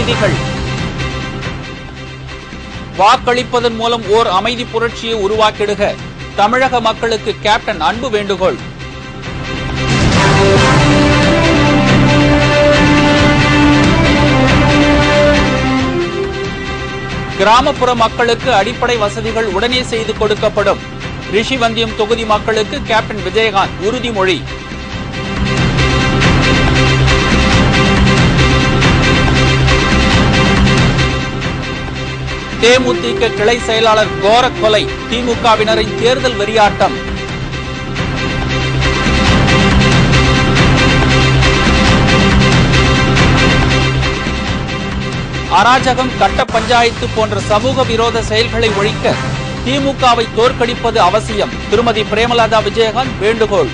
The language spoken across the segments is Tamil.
செய்திகள். வாக்களிப்பதன் மூலம் ஓர் அமைதி புரட்சியை உருவாக்கிடுக தமிழக மக்களுக்கு கேப்டன் அன்பு வேண்டுகோள். கிராமப்புற மக்களுக்கு அடிப்படை வசதிகள் உடனே செய்து கொடுக்கப்படும். ரிஷிவந்தியம் தொகுதி மக்களுக்கு கேப்டன் விஜயகாந்த் உறுதிமொழி. தேமுதிக கிளை செயலாளர் கோர கொலை, திமுகவினரின் தேர்தல் வெறியாட்டம். அராஜகம், கட்ட பஞ்சாயத்து போன்ற சமூக விரோத செயல்களை ஒழிக்க திமுகவை தோற்கடிப்பது அவசியம். திருமதி பிரேமலதா விஜயகாந்த் வேண்டுகோள்.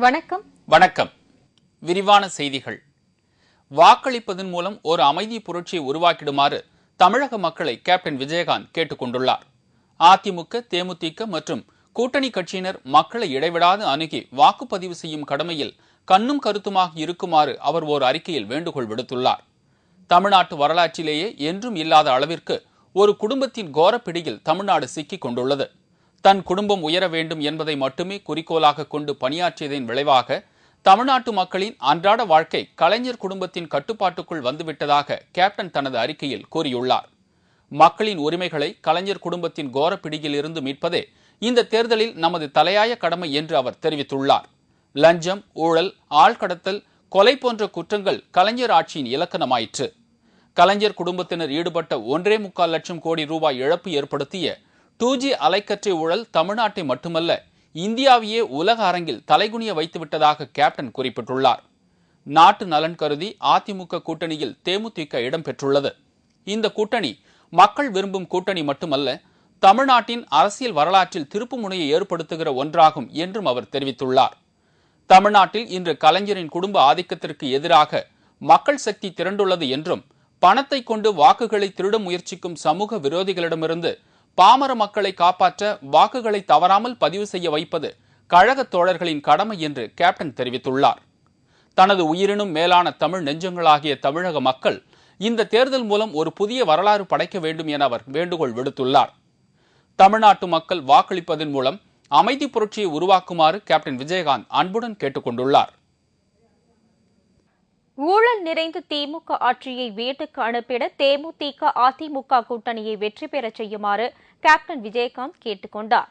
வணக்கம். வணக்கம். விரிவான செய்திகள். வாக்களிப்பதன் மூலம் ஒரு அமைதி புரட்சியை உருவாக்கிடுமாறு தமிழக மக்களை கேப்டன் விஜயகாந்த் கேட்டுக் கொண்டுள்ளார். அதிமுக, தேமுதிக மற்றும் கூட்டணி கட்சியினர் மக்களை இடைவிடாது அணுகி வாக்குப்பதிவு செய்யும் கடமையில் கண்ணும் கருத்துமாக இருக்குமாறு அவர் ஓர் அறிக்கையில் வேண்டுகோள் விடுத்துள்ளார். தமிழ்நாட்டு வரலாற்றிலேயே என்றும் இல்லாத அளவிற்கு ஒரு குடும்பத்தின் கோரப்பிடியில் தமிழ்நாடு சிக்கிக் கொண்டுள்ளது. தன் குடும்பம் உயர வேண்டும் என்பதை மட்டுமே குறிக்கோளாக கொண்டு பணியாற்றியதன் விளைவாக தமிழ்நாட்டு மக்களின் அன்றாட வாழ்க்கை கலைஞர் குடும்பத்தின் கட்டுப்பாட்டுக்குள் வந்துவிட்டதாக கேப்டன் தனது அறிக்கையில் கூறியுள்ளார். மக்களின் உரிமைகளை கலைஞர் குடும்பத்தின் கோரப்பிடியில் இருந்து மீட்பதே இந்த தேர்தலில் நமது தலையாய கடமை என்று அவர் தெரிவித்துள்ளார். லஞ்சம், ஊழல், ஆள்கடத்தல், கொலை போன்ற குற்றங்கள் கலைஞர் ஆட்சியின் இலக்கணமாயிற்று. கலைஞர் குடும்பத்தினர் ஈடுபட்ட 1.25 லட்சம் கோடி ரூபாய் இழப்பு ஏற்படுத்திய 2G அலைக்கற்றை ஊழல் தமிழ்நாட்டை மட்டுமல்ல இந்தியாவையே உலக அரங்கில் தலைகுனிய வைத்துவிட்டதாக கேப்டன் குறிப்பிட்டுள்ளார். நாட்டு நலன் கருதி அதிமுக கூட்டணியில் தேமுதிக இடம்பெற்றுள்ளது. இந்த கூட்டணி மக்கள் விரும்பும் கூட்டணி மட்டுமல்ல, தமிழ்நாட்டின் அரசியல் வரலாற்றில் திருப்புமுனையை ஏற்படுத்துகிற ஒன்றாகும் என்றும் அவர் தெரிவித்துள்ளார். தமிழ்நாட்டில் இன்று கலைஞரின் குடும்ப ஆதிக்கத்திற்கு எதிராக மக்கள் சக்தி திரண்டுள்ளது என்றும், பணத்தை கொண்டு வாக்குகளை திருட முயற்சிக்கும் சமூக விரோதிகளிடமிருந்து பாமர மக்களை காப்பாற்ற வாக்குகளை தவறாமல் பதிவு செய்ய வைப்பது கழக தோழர்களின் கடமை என்று கேப்டன் தெரிவித்துள்ளார். தனது உயிரினும் மேலான தமிழ் நெஞ்சங்களாகிய தமிழக மக்கள் இந்த தேர்தல் மூலம் ஒரு புதிய வரலாறு படைக்க வேண்டும் என அவர் வேண்டுகோள் விடுத்துள்ளார். தமிழ்நாட்டு மக்கள் வாக்களிப்பதன் மூலம் அமைதி புரட்சியை உருவாக்குமாறு கேப்டன் விஜயகாந்த் அன்புடன் கேட்டுக் கொண்டுள்ளார். ஊழல் நிறைந்த திமுக ஆட்சியை வீட்டுக்கு அனுப்பிட தேமுதிக, அதிமுக கூட்டணியை வெற்றி பெற செய்யுமாறு கேப்டன் விஜயகாந்த் கேட்டுக் கொண்டார்.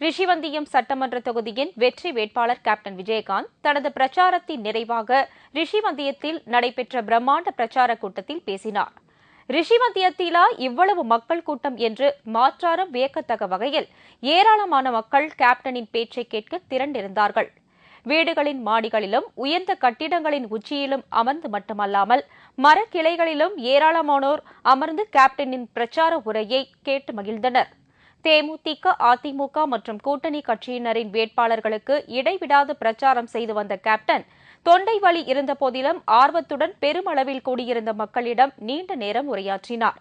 ரிஷிவந்தியம் சட்டமன்ற தொகுதியின் வெற்றி வேட்பாளர் கேப்டன் விஜயகாந்த் தனது பிரச்சாரத்தின் நிறைவாக ரிஷிவந்தியத்தில் நடைபெற்ற பிரம்மாண்ட பிரச்சார கூட்டத்தில் பேசினார். ரிஷிவந்தியத்திலா இவ்வளவு மக்கள் கூட்டம் என்று மாற்றாரம் வியக்கத்தக்க வகையில் ஏராளமான மக்கள் கேப்டனின் பேச்சை கேட்க திரண்டிருந்தார்கள். வீடுகளின் மாடிகளிலும் உயர்ந்த கட்டிடங்களின் உச்சியிலும் அமர்ந்து மட்டுமல்லாமல் மரக்கிளைகளிலும் ஏராளமானோர் அமர்ந்து கேப்டனின் பிரச்சார உரையை கேட்டு மகிழ்ந்தனர். தேமுதிக, அதிமுக மற்றும் கூட்டணி கட்சியினரின் வேட்பாளர்களுக்கு இடைவிடாது பிரச்சாரம் செய்து வந்த கேப்டன் தொண்டை வலி இருந்த போதிலும் ஆர்வத்துடன் பெருமளவில் கூடியிருந்த மக்களிடம் நீண்ட நேரம் உரையாற்றினார்.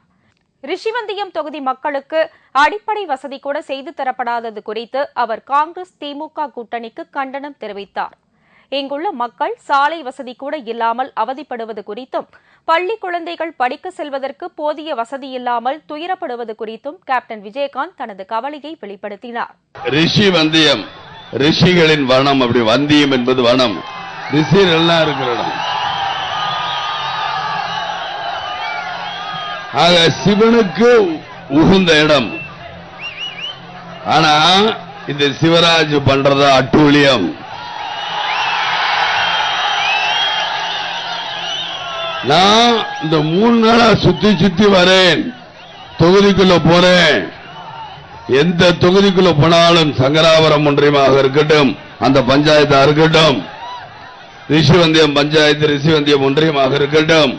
ரிஷிவந்தியம் தொகுதி மக்களுக்கு அடிப்படை வசதி கூட செய்து தரப்படாதது குறித்து அவர் காங்கிரஸ், திமுக கூட்டணிக்கு கண்டனம் தெரிவித்தார். இங்குள்ள மக்கள் சாலை வசதி கூட இல்லாமல் அவதிப்படுவது குறித்தும், பள்ளி குழந்தைகள் படிக்க செல்வதற்கு போதிய வசதி இல்லாமல் துயரப்படுவது குறித்தும் கேப்டன் விஜயகாந்த் தனது கவலையை வெளிப்படுத்தினார். ரிஷிவந்தியம், ரிஷிகளின் வனம். அப்படி வந்தியம் என்பது வனம், ரிஷிகள்லாம் இருக்கிற இடம். ஆக சிவனுக்கு உகுந்த இடம். ஆனா இந்த சிவராஜ் பண்றத அட்டூழியம். நான் இந்த 3 நாளா சுத்தி வரேன், தொகுதிக்குள்ள போறேன். எந்த தொகுதிக்குள்ள போனாலும் சங்கராபுரம் ஒன்றியமாக இருக்கட்டும், அந்த பஞ்சாயத்தா இருக்கட்டும், ரிஷிவந்தியம் பஞ்சாயத்து ரிஷிவந்தியம் ஒன்றியமாக இருக்கட்டும்,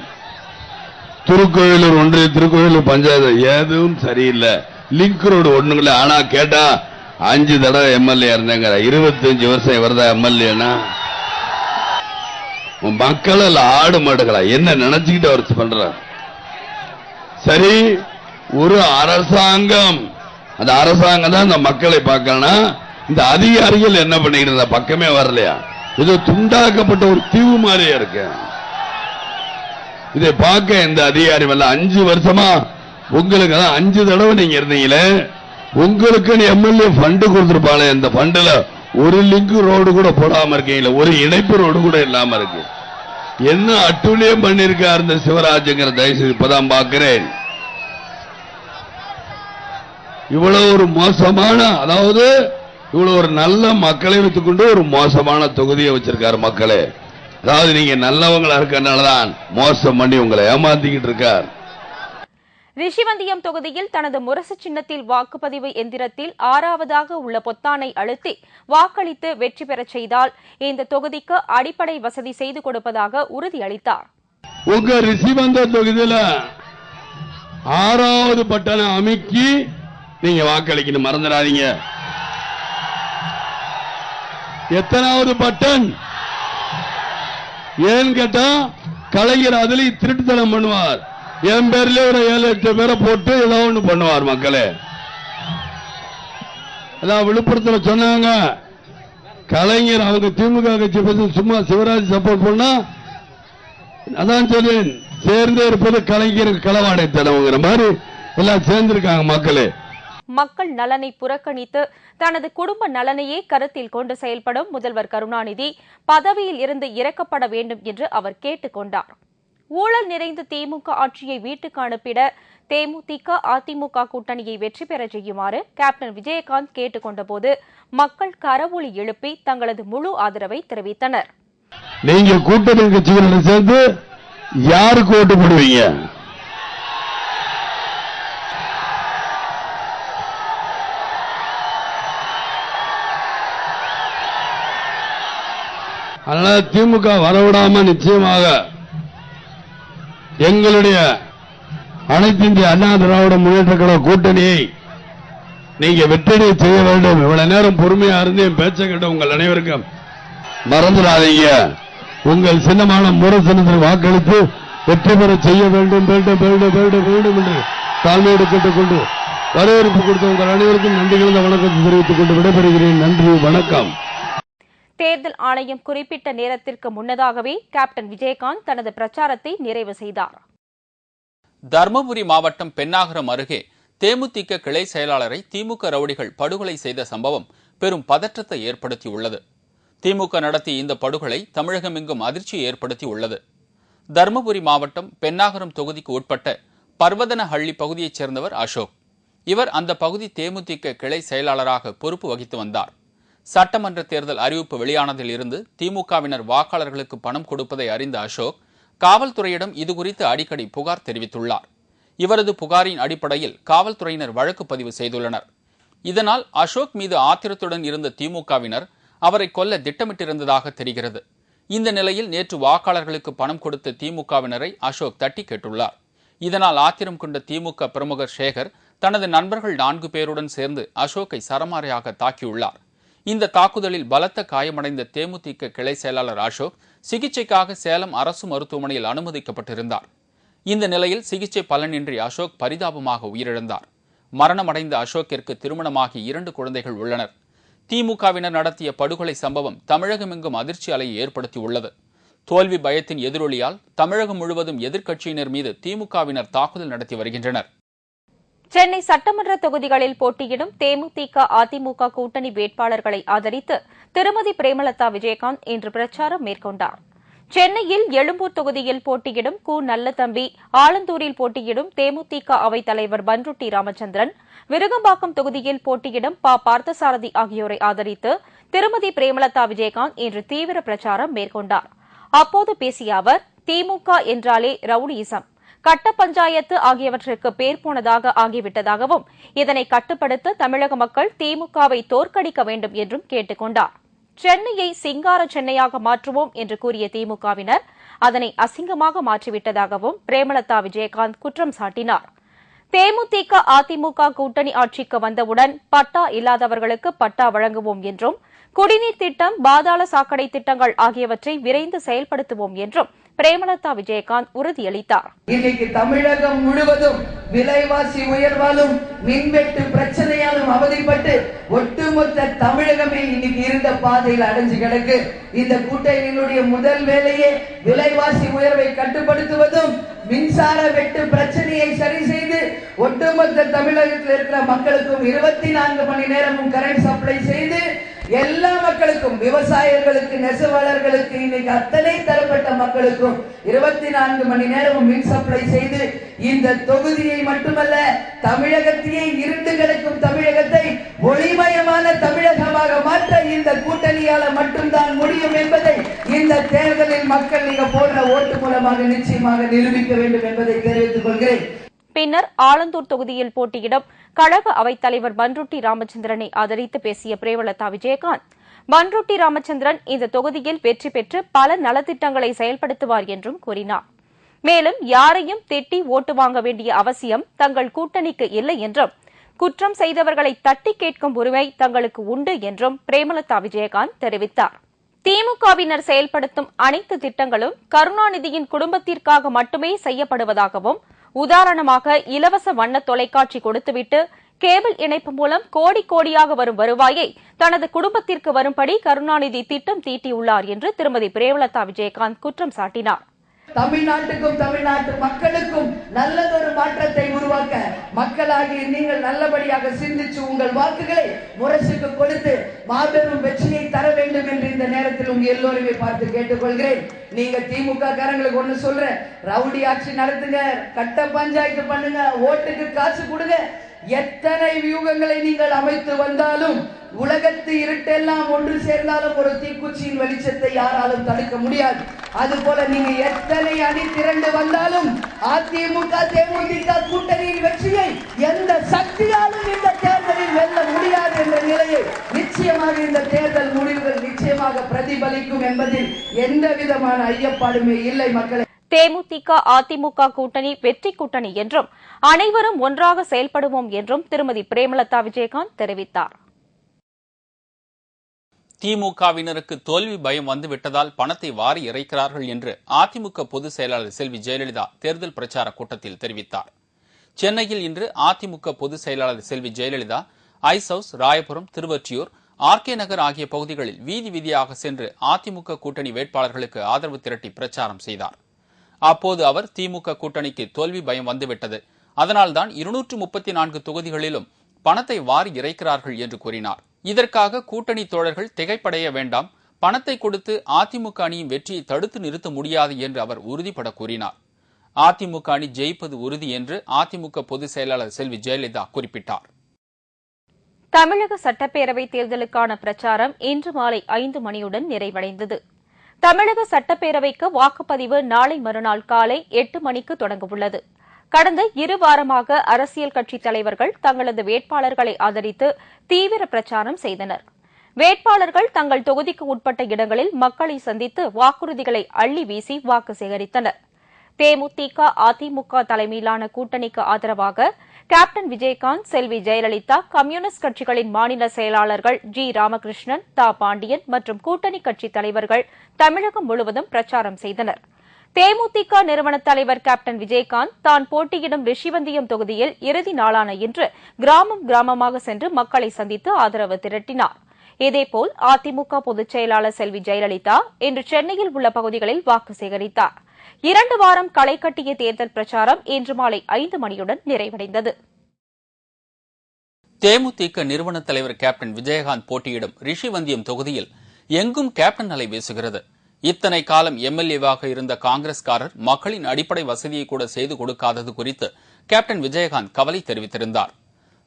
திருக்கோயிலூர் ஒன்றிய திருக்கோயிலூர் பஞ்சாயத்து எதுவும் சரியில்லை. லிங்க் ரோடு ஒண்ணுங்கள. ஆனா கேட்டா 5 தடவை எம்எல்ஏ இருந்தேங்க. 25 வருஷம் இவர்தான் எம்எல்ஏனா மக்கள் அல்ல ஆடு மாடுகளா என்ன நினைச்சுக்கிட்டு அவர் பண்ற? சரி, ஒரு அரசாங்கம் அந்த அரசாங்கம் தான் இந்த மக்களை பார்க்கணும். இந்த அதிகாரிகள் என்ன பண்ணிக்கிட்டு பக்கமே வரலையா? இது துண்டாக்கப்பட்ட ஒரு தீவு மாதிரியா இருக்கு. இதை பார்க்க இந்த அதிகாரி வரல. 5 வருஷமா உங்களுக்கு தான் 5 தடவை நீங்க இருந்தீங்களே, உங்களுக்கு எம்எல்ஏ ஃபண்டு கொடுத்திருப்பாங்க. இந்த ஃபண்டுல ஒரு லிங்க் ரோடு கூட போடாம இருக்கீங்களா? ஒரு இணைப்பு ரோடு கூட இல்லாம இருக்கு. என்ன அட்டூழியம் பண்ணிருக்காரு இந்த சிவராஜுங்கிற தயவுசெய்து இப்பதான் பார்க்கிறேன். இவ்வளவு ஒரு மோசமான, அதாவது இவ்வளவு ஒரு நல்ல மக்களை வைத்துக்கொண்டு ஒரு மோசமான தொகுதியை வச்சிருக்காரு மக்களே. அதாவது நீங்க நல்லவங்களா இருக்கனாலதான் மோசம் பண்ணி உங்களை ஏமாத்திக்கிட்டு இருக்கார். ரிஷிவந்தியம் தொகுதியில் தனது முரசு சின்னத்தில் வாக்குப்பதிவு எந்திரத்தில் 6வதாக உள்ள பொத்தானை அழுத்தி வாக்களித்து வெற்றி பெறச் செய்தால் இந்த தொகுதிக்கு அடிப்படை வசதி செய்து கொடுப்பதாக உறுதியளித்தார். உங்க ரிஷிவந்தியம் தொகுதியில 6வது பட்டனை அமைக்கி நீங்க வாக்களிக்கணும், மறந்துடாதீங்க. எத்தனாவது பட்டன் ஏன்னு கேட்டா கலைஞர் அதுலயும் திருட்டுத்தனம் பண்ணுவார். என் பேர்ல ஒரு 7-8 பேரை போட்டு ஏதோ ஒண்ணு பண்ணுவார். மக்களே, அதான் விழுப்புரத்தில் சொன்னாங்க, கலைஞர் அவங்க திமுக கட்சி பத்தி சும்மா சிவராஜ் சப்போர்ட் பண்ணா, அதான் சொல்லேன், சேர்ந்தே இருப்பது கலைஞருக்கு களவாடை தடவுங்கிற மாதிரி எல்லாம் சேர்ந்திருக்காங்க. மக்களே, மக்கள் நலனை புறக்கணித்து தனது குடும்ப நலனையே கருத்தில் கொண்டு செயல்படும் முதல்வர் கருணாநிதி பதவியில் இருந்து இறக்கப்பட வேண்டும் என்று அவர் கேட்டுக் கொண்டார். ஊழல் நிறைந்த திமுக ஆட்சியை வீட்டுக்கு அனுப்பிட தேமுதிக அதிமுக கூட்டணியை வெற்றி பெற செய்யுமாறு கேப்டன் விஜயகாந்த் கேட்டுக் கொண்டபோது மக்கள் கரவொலி எழுப்பி தங்களது முழு ஆதரவை தெரிவித்தனர். நீங்க கூட்டணி கட்சிகளோட சேர்ந்து யாருக்கு ஓட்டு போடுவீங்க? அதனால திமுக வரவிடாம நிச்சயமாக எங்களுடைய அனைத்து இந்திய அண்ணா திராவிட முன்னேற்ற கழக கூட்டணியை நீங்க வெற்றி செய்ய வேண்டும். இவ்வளவு நேரம் பொறுமையா இருந்து என் பேச்சை கேட்ட உங்கள் அனைவருக்கும் மறந்துடாதீங்க. உங்கள் சின்னமான முரசனத்தில் வாக்களித்து வெற்றி பெற செய்ய வேண்டும் வேண்டும் வேண்டும் வேண்டும் வேண்டும் என்று தாழ்மையோடு கேட்டுக்கொண்டு வரவேற்பு கொடுத்த உங்கள் அனைவருக்கும் நன்றி கலந்த வணக்கத்தை தெரிவித்துக் கொண்டு விடைபெறுகிறேன். நன்றி, வணக்கம். தேர்தல் ஆணையம் குறிப்பிட்ட நேரத்திற்கு முன்னதாகவே கேப்டன் விஜயகாந்த் தனது பிரச்சாரத்தை நிறைவு செய்தார். தர்மபுரி மாவட்டம் பென்னாகரம் அருகே தேமுதிக கிளை செயலாளரை திமுக ரவுடிகள் படுகொலை செய்த சம்பவம் பெரும் பதற்றத்தை ஏற்படுத்தியுள்ளது. திமுக நடத்திய இந்த படுகொலை தமிழகமெங்கும் அதிர்ச்சியை ஏற்படுத்தியுள்ளது. தர்மபுரி மாவட்டம் பென்னாகரம் தொகுதிக்கு உட்பட்ட பர்வதனஹள்ளி பகுதியைச் சேர்ந்தவர் அசோக். இவர் அந்த பகுதி தேமுதிக கிளை செயலாளராக பொறுப்பு வகித்து வந்தார். சட்டமன்ற தேர்தல் அறிவிப்பு வெளியானதில் இருந்து திமுகவினர் வாக்காளர்களுக்கு பணம் கொடுப்பதை அறிந்த அசோக் காவல்துறையிடம் இதுகுறித்து அடிக்கடி புகார் தெரிவித்துள்ளார். இவரது புகாரின் அடிப்படையில் காவல்துறையினர் வழக்கு பதிவு செய்துள்ளனர். இதனால் அசோக் மீது ஆத்திரத்துடன் இருந்த திமுகவினர் அவரை கொல்ல திட்டமிட்டிருந்ததாக தெரிகிறது. இந்த நிலையில் நேற்று வாக்காளர்களுக்கு பணம் கொடுத்த திமுகவினரை அசோக் தட்டி கேட்டுள்ளார். இதனால் ஆத்திரம் கொண்ட திமுக பிரமுகர் சேகர் தனது நண்பர்கள் 4 பேருடன் சேர்ந்து அசோக்கை சரமாரியாக தாக்கியுள்ளார். இந்த தாக்குதலில் பலத்த காயமடைந்த தேமுதிக கிளை செயலாளர் அசோக் சிகிச்சைக்காக சேலம் அரசு மருத்துவமனையில் அனுமதிக்கப்பட்டிருந்தார். இந்த நிலையில் சிகிச்சை பலனின்றி அசோக் பரிதாபமாக உயிரிழந்தார். மரணமடைந்த அசோக்கிற்கு திருமணமாகி 2 குழந்தைகள் உள்ளனர். திமுகவினர் நடத்திய படுகொலை சம்பவம் தமிழகமெங்கும் அதிர்ச்சி அலையை ஏற்படுத்தியுள்ளது. தோல்வி பயத்தின் எதிரொலியால் தமிழகம் முழுவதும் எதிர்க்கட்சியினர் மீது திமுகவினர் தாக்குதல் நடத்தி வருகின்றனர். சென்னை சட்டமன்ற தொகுதிகளில் போட்டியிடும் தேமுதிக அதிமுக கூட்டணி வேட்பாளர்களை ஆதரித்து திருமதி பிரேமலதா விஜயகாந்த் இன்று பிரச்சாரம் மேற்கொண்டார். சென்னையில் எழும்பூர் தொகுதியில் போட்டியிடும் கு. நல்லதம்பி, ஆலந்தூரில் போட்டியிடும் தேமுதிக அவைத் தலைவர் பன்ருட்டி ராமச்சந்திரன், விருகம்பாக்கம் தொகுதியில் போட்டியிடும் ப. பார்த்தசாரதி ஆகியோரை ஆதரித்து திருமதி பிரேமலதா விஜயகாந்த் இன்று தீவிர பிரச்சாரம் மேற்கொண்டார். அப்போது பேசிய அவர், திமுக என்றாலே ரவுடியிசம், கட்ட பஞ்சாயத்து ஆகியவற்றிற்கு பேர் போனதாக ஆகிவிட்டதாகவும் இதனை கட்டுப்படுத்த தமிழக மக்கள் திமுகவை தோற்கடிக்க வேண்டும் என்றும் கேட்டுக் கொண்டார். சென்னையை சிங்கார சென்னையாக மாற்றுவோம் என்று கூறிய திமுகவினர் அதனை அசிங்கமாக மாற்றிவிட்டதாகவும் பிரேமலதா விஜயகாந்த் குற்றம் சாட்டினார். தேமுதிக அதிமுக கூட்டணி ஆட்சிக்கு வந்தவுடன் பட்டா இல்லாதவர்களுக்கு பட்டா வழங்குவோம் என்றும் குடிநீர் திட்டம், பாதாள சாக்கடை திட்டங்கள் ஆகியவற்றை விரைந்து செயல்படுத்துவோம் என்றும் பிரேமலதா விஜயகாந்த் உறுதியளித்தார். இன்னைக்கு தமிழகம் முழுவதும் விலைவாசி உயர்வாலும் மின்வெட்டு பிரச்சனையாலும் அவதிப்பட்டு ஒட்டுமொத்த தமிழகமே இன்னைக்கு இருந்த பாதையில் அடைஞ்சு கிடக்கு. இந்த கூட்டணியினுடைய முதல் வேலையே விலைவாசி உயர்வை கட்டுப்படுத்துவதும் மின்சார வெட்டு பிரச்சனையை சரி செய்து ஒட்டுமொத்த தமிழகத்தில் இருக்கிற மக்களுக்கும் 24 மணி நேரமும் கரண்ட் சப்ளை செய்து எல்லா மக்களுக்கும், விவசாயிகளுக்கு, நெசவாளர்களுக்கு, இன்னைக்கு அத்தனை தரப்பட்ட மக்களுக்கும் 24 மணி நேரமும் மின் சப்ளை செய்து இந்த தொகுதியை மட்டுமல்ல தமிழகத்தையே இருண்டு கிடக்கும் தமிழகத்தை ஒளிமயமான தமிழகமாக மாற்ற இந்த கூட்டணியால மட்டும்தான் முடியும் என்பதை இந்த தேர்தலில் மக்கள் நீங்க போடுற ஓட்டு மூலமாக நிச்சயமாக நிரூபிக்க வேண்டும் என்பதை தெரிவித்துக் கொள்கிறேன். பின்னர் ஆலந்தூர் தொகுதியில் போட்டியிடும் கழக அவைத்தலைவர் பன்ருட்டி ராமச்சந்திரனை ஆதரித்து பேசிய பிரேமலதா விஜயகாந்த், பன்ருட்டி ராமச்சந்திரன் இந்த தொகுதியில் வெற்றி பெற்று பல நலத்திட்டங்களை செயல்படுத்துவார் என்றும் கூறினார். மேலும் யாரையும் திட்டி ஓட்டு வாங்க வேண்டிய அவசியம் தங்கள் கூட்டணிக்கு இல்லை என்றும், குற்றம் செய்தவர்களை தட்டி கேட்கும் உரிமை தங்களுக்கு உண்டு என்றும் பிரேமலதா விஜயகாந்த் தெரிவித்தார். திமுகவினர் செயல்படுத்தும் அனைத்து திட்டங்களும் கருணாநிதியின் குடும்பத்திற்காக மட்டுமே செய்யப்படுவதாகவும், உதாரணமாக இலவச வண்ண தொலைக்காட்சி கொடுத்துவிட்டு கேபிள் இணைப்பு மூலம் கோடி கோடியாக வரும் வருவாயை தனது குடும்பத்திற்கு வரும்படி கருணாநிதி திட்டம் தீட்டியுள்ளார் என்று திருமதி பிரேமலதா விஜயகாந்த் குற்றம் சாட்டினார். தமிழ்நாட்டுக்கும் தமிழ்நாட்டு மக்களுக்கும் நல்லதொரு மாற்றத்தை உருவாக்க மக்களாகிய நீங்கள் நல்லபடியாக சிந்திச்சு உங்கள் வாக்குகளை முரசுக்கு கொடுத்து மாபெரும் வெற்றியை தர வேண்டும் என்று இந்த நேரத்தில் உங்க எல்லோருமே பார்த்து கேட்டுக்கொள்கிறேன். நீங்க திமுக காரங்களுக்கு ஒண்ணு சொல்றேன், ரவுடி ஆட்சி நடத்துங்க, கட்ட பஞ்சாயத்து பண்ணுங்க, ஓட்டுக்கு காசு கொடுங்க, எத்தனை வியூகங்களை நீங்கள் அமைத்து வந்தாலும் உலகத்து இருட்டெல்லாம் ஒன்று சேர்ந்தாலும் ஒரு தீக்குச்சியின் வெளிச்சத்தை யாராலும் தடுக்க முடியாது. அதுபோல நீங்க எத்தனை அணி திரண்டு வந்தாலும் அதிமுக தேமுதிக கூட்டணியின் வெற்றியை எந்த சக்தியாலும் இந்த தேர்தலில் வெல்ல முடியாது என்ற நிலையை நிச்சயமாக இந்த தேர்தல் முடிவுகள் நிச்சயமாக பிரதிபலிக்கும் என்பதில் எந்த விதமான ஐயப்பாடுமே இல்லை. மக்களை தேமுதிக அதிமுக கூட்டணி வெற்றி கூட்டணி என்றும் அனைவரும் ஒன்றாக செயல்படுவோம் என்றும் திருமதி பிரேமலதா விஜயகாந்த் தெரிவித்தார். திமுகவினருக்கு தோல்வி பயம் வந்துவிட்டதால் பணத்தை வாரி இறைக்கிறார்கள் என்று அதிமுக பொதுச் செயலாளர் செல்வி ஜெயலலிதா தேர்தல் பிரச்சார கூட்டத்தில் தெரிவித்தார். சென்னையில் இன்று அதிமுக பொதுச் செயலாளர் செல்வி ஜெயலலிதா ஐஸ் ஹவுஸ், ராயபுரம், திருவொற்றியூர், ஆர்கே நகர் ஆகிய பகுதிகளில் வீதி வீதியாக சென்று அதிமுக கூட்டணி வேட்பாளர்களுக்கு ஆதரவு திரட்டி பிரச்சாரம் செய்தார். அப்போது அவர் திமுக கூட்டணிக்கு தோல்வி பயம் வந்துவிட்டது, அதனால்தான் 234 தொகுதிகளிலும் பணத்தை வாரி இறைக்கிறார்கள் என்று கூறினார். இதற்காக கூட்டணி தோழர்கள் திகைப்படைய வேண்டாம், பணத்தை கொடுத்து அதிமுக அணியின் வெற்றியை தடுத்து நிறுத்த முடியாது என்று அவர் உறுதிபட கூறினார். அதிமுக அணி ஜெயிப்பது உறுதி என்று அதிமுக பொதுச் செயலாளர் செல்வி ஜெயலலிதா குறிப்பிட்டார். தமிழக சட்டப்பேரவைத் தேர்தலுக்கான பிரச்சாரம் இன்று மாலை 5 மணியுடன் நிறைவடைந்தது. தமிழக சட்டப்பேரவைக்கு வாக்குப்பதிவு நாளை மறுநாள் காலை 8 மணிக்கு தொடங்கவுள்ளது. கடந்த 2 வாரமாக அரசியல் கட்சித் தலைவர்கள் தங்களது வேட்பாளர்களை ஆதரித்து தீவிர பிரச்சாரம் செய்தனர். வேட்பாளர்கள் தங்கள் தொகுதிக்கு உட்பட்ட இடங்களில் மக்களை சந்தித்து வாக்குறுதிகளை அள்ளி வீசி வாக்கு சேகரித்தனர். தேமுதிக அதிமுக தலைமையிலான கூட்டணிக்கு ஆதரவாக கேப்டன் விஜயகாந்த், செல்வி ஜெயலலிதா, கம்யூனிஸ்ட் கட்சிகளின் மாநில செயலாளர்கள் ஜி ராமகிருஷ்ணன், தா பாண்டியன் மற்றும் கூட்டணி கட்சித் தலைவர்கள் தமிழகம் முழுவதும் பிரச்சாரம் செய்தனர். தேமுதிக நிறுவன தலைவர் கேப்டன் விஜயகாந்த் தான் போட்டியிடும் ரிஷிவந்தியம் தொகுதியில் இறுதி நாளான இன்று கிராமம் கிராமமாக சென்று மக்களை சந்தித்து ஆதரவு திரட்டினார். இதேபோல் அதிமுக பொதுச் செயலாளர் செல்வி ஜெயலலிதா இன்று சென்னையில் உள்ள பகுதிகளில் வாக்கு சேகரித்தார். 2 வாரம் களை கட்டிய தேர்தல் பிரச்சாரம் இன்று மாலை 5 மணியுடன் நிறைவடைந்தது. தேமுதிக நிறுவன தலைவர் கேப்டன் விஜயகாந்த் போட்டியிடும் ரிஷிவந்தியம் தொகுதியில் எங்கும் கேப்டன் அலை வீசுகிறது. இத்தனை காலம் எம்எல்ஏவாக இருந்த காங்கிரஸ்காரர் மக்களின் அடிப்படை வசதியை கூட செய்து கொடுக்காதது குறித்து கேப்டன் விஜயகாந்த் கவலை தெரிவித்திருந்தார்.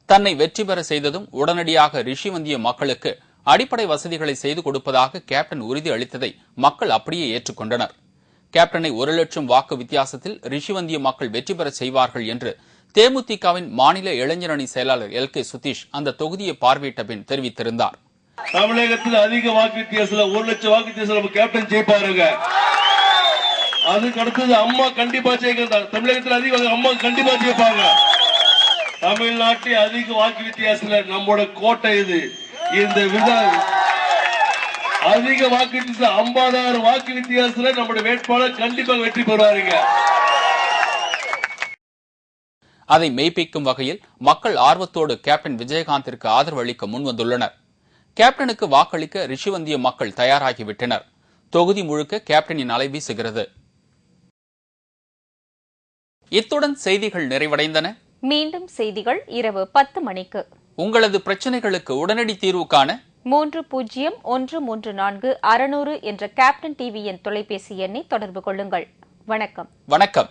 தன்னை வெற்றி பெற செய்ததும் உடனடியாக ரிஷிவந்தியம் மக்களுக்கு அடிப்படை வசதிகளை செய்து கொடுப்பதாக கேப்டன் உறுதி அளித்ததை மக்கள் அப்படியே ஏற்றுக்கொண்டனர். கேப்டனை 1 லட்சம் வாக்கு வித்தியாசத்தில் ரிஷிவந்திய மக்கள் வெற்றி பெற செய்வார்கள் என்று தேமுதிகவின் மாநில இளைஞரணி செயலாளர் LK சுதீஷ் அந்த தொகுதியை பார்வையிட்ட பின் தெரிவித்திருந்தார். தமிழகத்தில் அதிக வாக்கு வித்தியாசத்தில் 1 லட்சம் வாக்கு வித்தியாசத்தில் கேப்டன் ஜெயிப்பாருங்க. அதுக்கு அடுத்தது அம்மா கண்டிப்பா ஜெயிக்கிறாங்க. தமிழகத்தில் அதிக அம்மா கண்டிப்பா ஜெயிப்பாங்க. தமிழ்நாட்டில் அதிக வாக்கு வித்தியாசத்தில் நம்மளோட கோட்டை இது. இந்த அதிக வாக்கு 50,000 வாக்கு வித்தியாசத்துல நம்முடைய வேட்பாளர் கண்டிப்பாக வெற்றி பெறுவாருங்க. அதை மெய்ப்பிக்கும் வகையில் மக்கள் ஆர்வத்தோடு கேப்டன் விஜயகாந்திற்கு ஆதரவு அளிக்க முன்வந்துள்ளனர். கேப்டனுக்கு வாக்களிக்க ரிஷிவந்திய மக்கள் தயாராகிவிட்டனர். தொகுதி முழுக்க கேப்டனின் அலை வீசுகிறது. இத்துடன் செய்திகள் நிறைவடைந்தன. மீண்டும் செய்திகள் இரவு 10 மணிக்கு. உங்களது பிரச்சனைகளுக்கு உடனடி தீர்வு காண 30134600 என்ற கேப்டன் டிவி என் தொலைபேசி எண்ணை தொடர்பு கொள்ளுங்கள். வணக்கம். வணக்கம்.